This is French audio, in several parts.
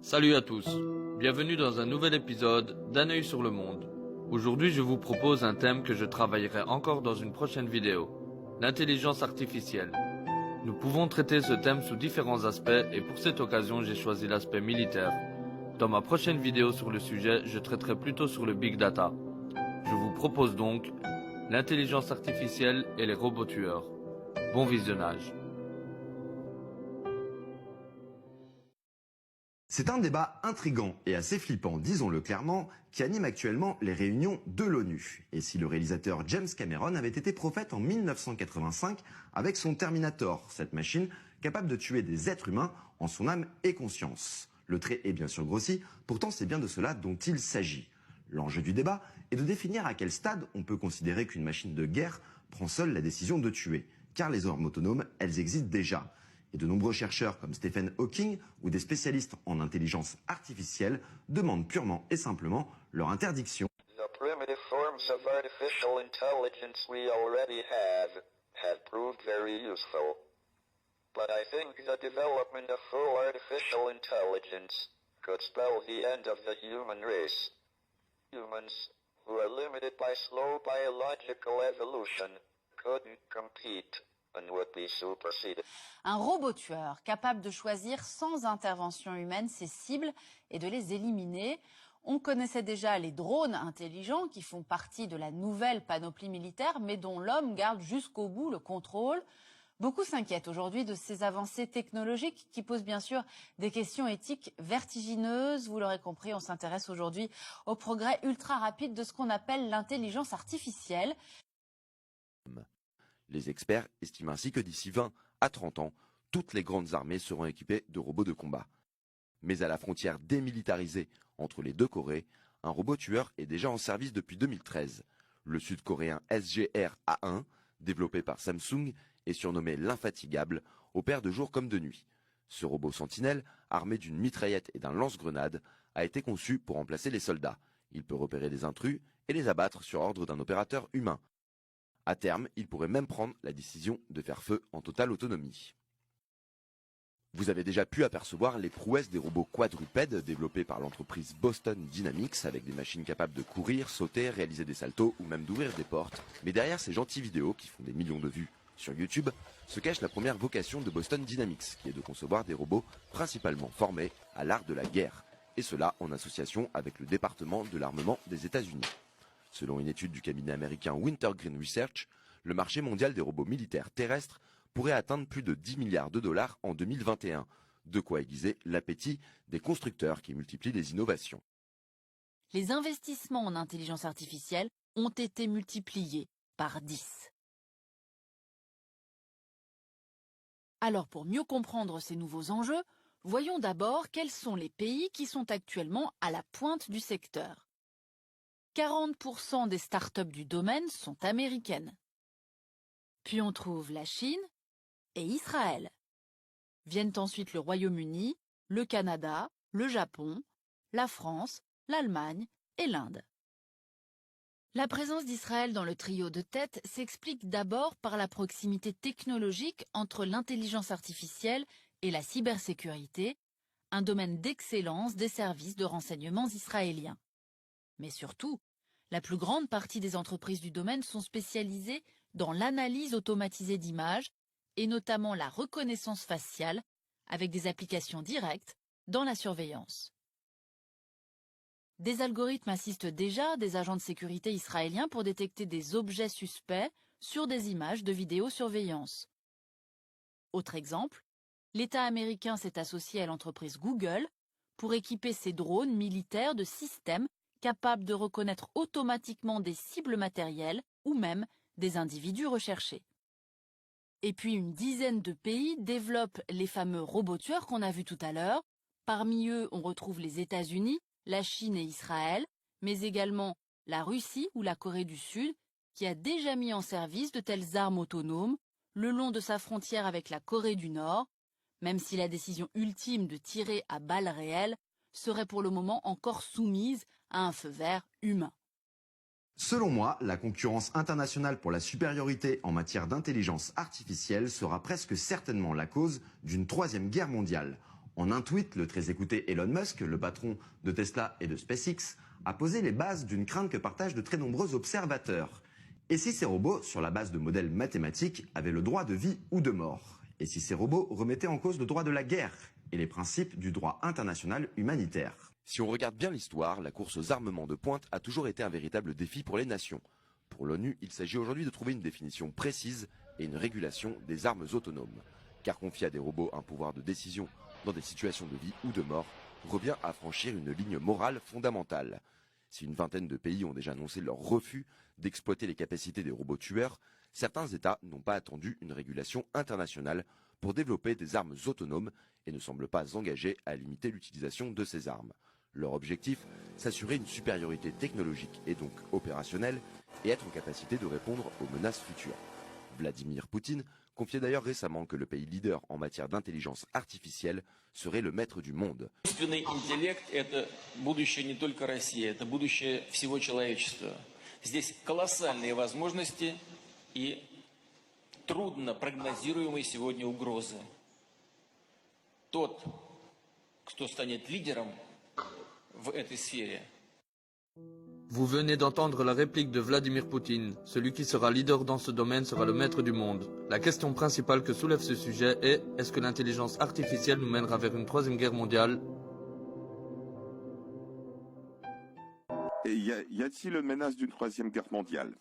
Salut à tous, bienvenue dans un nouvel épisode d'Un œil sur le monde. Aujourd'hui je vous propose un thème que je travaillerai encore dans une prochaine vidéo, l'intelligence artificielle. Nous pouvons traiter ce thème sous différents aspects et pour cette occasion j'ai choisi l'aspect militaire. Dans ma prochaine vidéo sur le sujet, je traiterai plutôt sur le big data. Je vous propose donc l'intelligence artificielle et les robots tueurs. Bon visionnage. C'est un débat intrigant et assez flippant, disons-le clairement, qui anime actuellement les réunions de l'ONU. Et si le réalisateur James Cameron avait été prophète en 1985 avec son Terminator, cette machine capable de tuer des êtres humains en son âme et conscience. Le trait est bien sûr grossi, pourtant c'est bien de cela dont il s'agit. L'enjeu du débat est de définir à quel stade on peut considérer qu'une machine de guerre prend seule la décision de tuer, car les armes autonomes, elles existent déjà. Et de nombreux chercheurs comme Stephen Hawking ou des spécialistes en intelligence artificielle demandent purement et simplement leur interdiction. The primitive forms of artificial intelligence we already have proved very useful. But I think the development of full artificial intelligence could spell the end of the human race. Humans, who are limited by slow biological evolution, couldn't compete. Un robot tueur capable de choisir sans intervention humaine ses cibles et de les éliminer. On connaissait déjà les drones intelligents qui font partie de la nouvelle panoplie militaire mais dont l'homme garde jusqu'au bout le contrôle. Beaucoup s'inquiètent aujourd'hui de ces avancées technologiques qui posent bien sûr des questions éthiques vertigineuses. Vous l'aurez compris, on s'intéresse aujourd'hui au progrès ultra rapide de ce qu'on appelle l'intelligence artificielle. Les experts estiment ainsi que d'ici 20 à 30 ans, toutes les grandes armées seront équipées de robots de combat. Mais à la frontière démilitarisée entre les deux Corées, un robot tueur est déjà en service depuis 2013. Le sud-coréen SGR-A1, développé par Samsung et surnommé l'infatigable, opère de jour comme de nuit. Ce robot sentinelle, armé d'une mitraillette et d'un lance-grenade, a été conçu pour remplacer les soldats. Il peut repérer des intrus et les abattre sur ordre d'un opérateur humain. À terme, il pourrait même prendre la décision de faire feu en totale autonomie. Vous avez déjà pu apercevoir les prouesses des robots quadrupèdes développés par l'entreprise Boston Dynamics avec des machines capables de courir, sauter, réaliser des saltos ou même d'ouvrir des portes. Mais derrière ces gentilles vidéos qui font des millions de vues sur YouTube, se cache la première vocation de Boston Dynamics, qui est de concevoir des robots principalement formés à l'art de la guerre, et cela en association avec le département de l'armement des États-Unis. Selon une étude du cabinet américain Wintergreen Research, le marché mondial des robots militaires terrestres pourrait atteindre plus de 10 milliards de dollars en 2021, de quoi aiguiser l'appétit des constructeurs qui multiplient les innovations. Les investissements en intelligence artificielle ont été multipliés par 10. Alors pour mieux comprendre ces nouveaux enjeux, voyons d'abord quels sont les pays qui sont actuellement à la pointe du secteur. 40% des startups du domaine sont américaines. Puis on trouve la Chine et Israël. Viennent ensuite le Royaume-Uni, le Canada, le Japon, la France, l'Allemagne et l'Inde. La présence d'Israël dans le trio de tête s'explique d'abord par la proximité technologique entre l'intelligence artificielle et la cybersécurité, un domaine d'excellence des services de renseignement israéliens. Mais surtout, la plus grande partie des entreprises du domaine sont spécialisées dans l'analyse automatisée d'images et notamment la reconnaissance faciale avec des applications directes dans la surveillance. Des algorithmes assistent déjà des agents de sécurité israéliens pour détecter des objets suspects sur des images de vidéosurveillance. Autre exemple, l'État américain s'est associé à l'entreprise Google pour équiper ses drones militaires de systèmes capables de reconnaître automatiquement des cibles matérielles ou même des individus recherchés. Et puis une dizaine de pays développent les fameux robots tueurs qu'on a vus tout à l'heure. Parmi eux, on retrouve les États-Unis, la Chine et Israël, mais également la Russie ou la Corée du Sud, qui a déjà mis en service de telles armes autonomes le long de sa frontière avec la Corée du Nord, même si la décision ultime de tirer à balles réelles serait pour le moment encore soumise à un feu vert humain. Selon moi, la concurrence internationale pour la supériorité en matière d'intelligence artificielle sera presque certainement la cause d'une troisième guerre mondiale. En un tweet, le très écouté Elon Musk, le patron de Tesla et de SpaceX, a posé les bases d'une crainte que partagent de très nombreux observateurs. Et si ces robots, sur la base de modèles mathématiques, avaient le droit de vie ou de mort? Et si ces robots remettaient en cause le droit de la guerre et les principes du droit international humanitaire? Si on regarde bien l'histoire, la course aux armements de pointe a toujours été un véritable défi pour les nations. Pour l'ONU, il s'agit aujourd'hui de trouver une définition précise et une régulation des armes autonomes. Car confier à des robots un pouvoir de décision dans des situations de vie ou de mort revient à franchir une ligne morale fondamentale. Si une vingtaine de pays ont déjà annoncé leur refus d'exploiter les capacités des robots tueurs, certains États n'ont pas attendu une régulation internationale pour développer des armes autonomes et ne semblent pas engagés à limiter l'utilisation de ces armes. Leur objectif, s'assurer une supériorité technologique et donc opérationnelle et être en capacité de répondre aux menaces futures. Vladimir Poutine confiait d'ailleurs récemment que le pays leader en matière d'intelligence artificielle serait le maître du monde. Искусственный интеллект – это будущее не только России, это будущее всего человечества. Здесь колоссальные возможности и трудно прогнозируемые сегодня угрозы. Тот, кто станет лидером в этой сфере. Vous venez d'entendre la réplique de Vladimir Poutine. Celui qui sera leader dans ce domaine sera le maître du monde. La question principale que soulève ce sujet est: est-ce que l'intelligence artificielle nous mènera vers une troisième guerre mondiale? Et y a-t-il une menace d'une troisième guerre mondiale?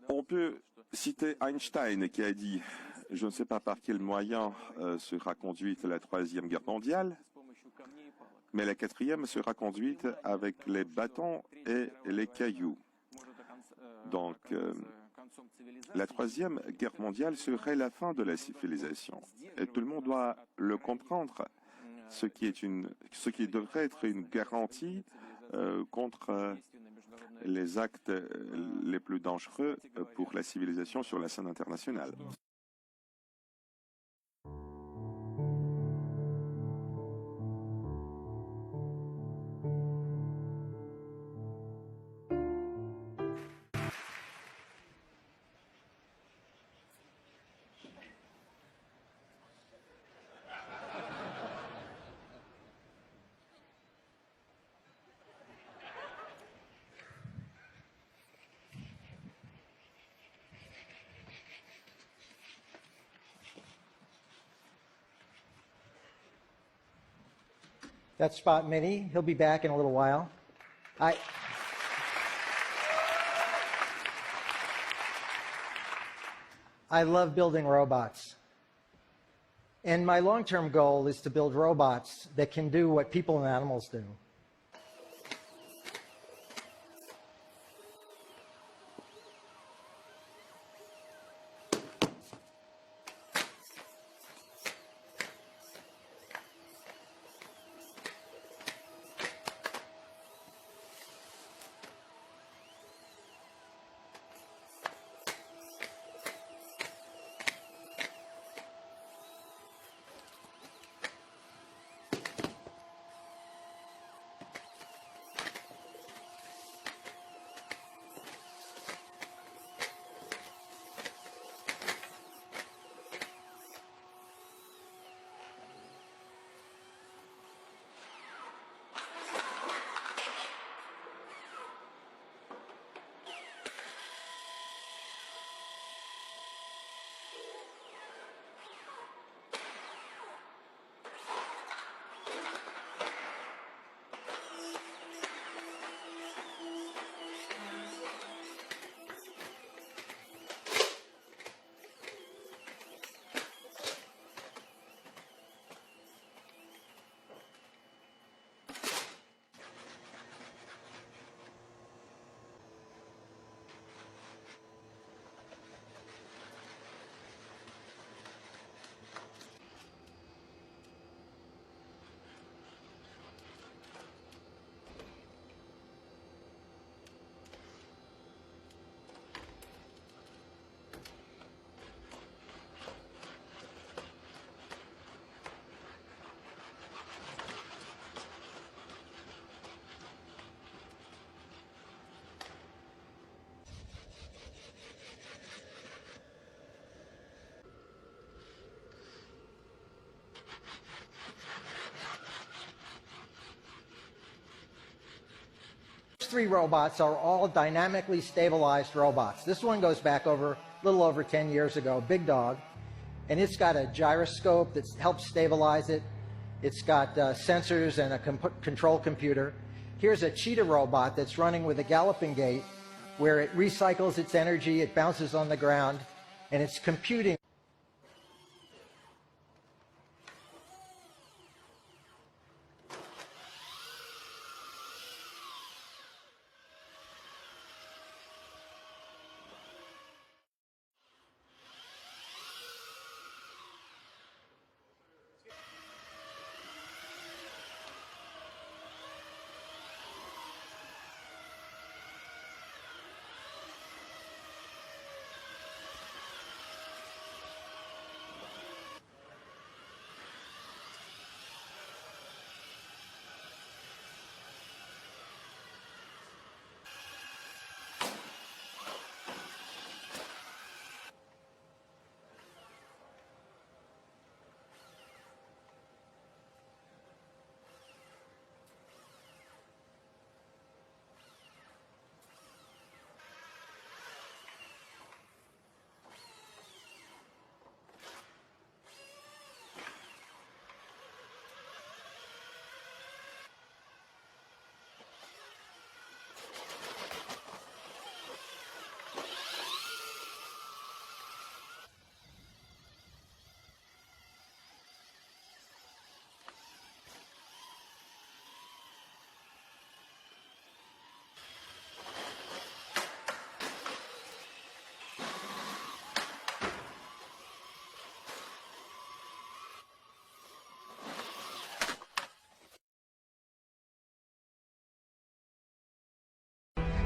On peut citer Einstein qui a dit, je ne sais pas par quel moyen sera conduite la troisième guerre mondiale, mais la quatrième sera conduite avec les bâtons et les cailloux. Donc, la troisième guerre mondiale serait la fin de la civilisation. Et tout le monde doit le comprendre, ce qui devrait être une garantie contre les actes les plus dangereux pour la civilisation sur la scène internationale. That's Spot Mini. He'll be back in a little while. I love building robots. And my long-term goal is to build robots that can do what people and animals do. three robots are all dynamically stabilized robots. This one goes back over a little over 10 years ago, Big Dog, and it's got a gyroscope that helps stabilize it. It's got sensors and a control computer. Here's a cheetah robot that's running with a galloping gait, where it recycles its energy, it bounces on the ground, and it's computing.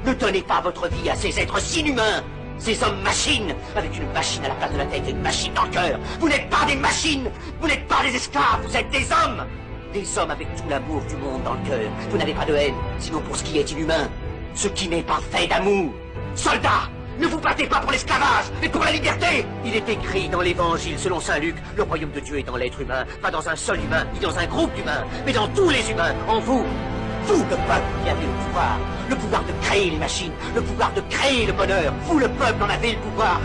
Ne donnez pas votre vie à ces êtres inhumains, ces hommes-machines, avec une machine à la place de la tête et une machine dans le cœur. Vous n'êtes pas des machines, vous n'êtes pas des esclaves, vous êtes des hommes. Des hommes avec tout l'amour du monde dans le cœur. Vous n'avez pas de haine, sinon pour ce qui est inhumain. Ce qui n'est pas fait d'amour. Soldats, ne vous battez pas pour l'esclavage, mais pour la liberté. Il est écrit dans l'évangile selon saint Luc, le royaume de Dieu est dans l'être humain, pas dans un seul humain, ni dans un groupe d'humains, mais dans tous les humains, en vous. Vous, le peuple, qui avez le pouvoir de créer les machines, le pouvoir de créer le bonheur. Vous, le peuple, en avez le pouvoir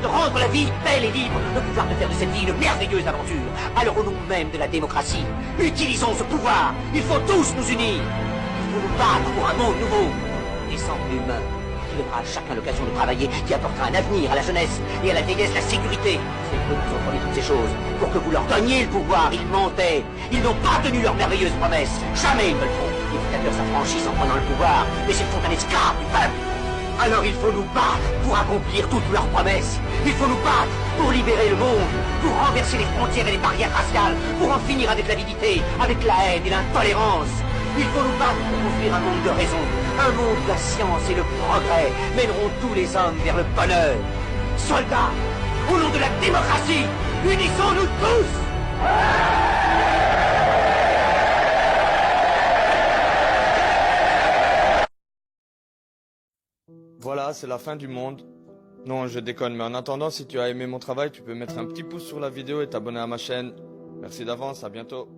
de rendre la vie belle et libre, le pouvoir de faire de cette vie une merveilleuse aventure. Alors au nom même de la démocratie, utilisons ce pouvoir. Il faut tous nous unir. Il faut nous battre pour un monde nouveau, décent et humain, qui donnera à chacun l'occasion de travailler, qui apportera un avenir à la jeunesse et à la vieillesse la sécurité. C'est eux qui ont promis toutes ces choses. Pour que vous leur donniez le pouvoir, ils mentaient. Ils n'ont pas tenu leurs merveilleuses promesses. Jamais ils ne le feront. Les dictateurs s'affranchissent en prenant le pouvoir, mais ils font un esclave du peuple. Alors il faut nous battre pour accomplir toutes leurs promesses. Il faut nous battre pour libérer le monde, pour renverser les frontières et les barrières raciales, pour en finir avec l'avidité, avec la haine et l'intolérance. Il faut nous battre pour construire un monde de raison, un monde où la science et le progrès mèneront tous les hommes vers le bonheur. Soldats, au nom de la démocratie, unissons-nous tous. Voilà, c'est la fin du monde. Non, je déconne, mais en attendant, si tu as aimé mon travail, tu peux mettre un petit pouce sur la vidéo et t'abonner à ma chaîne. Merci d'avance, à bientôt.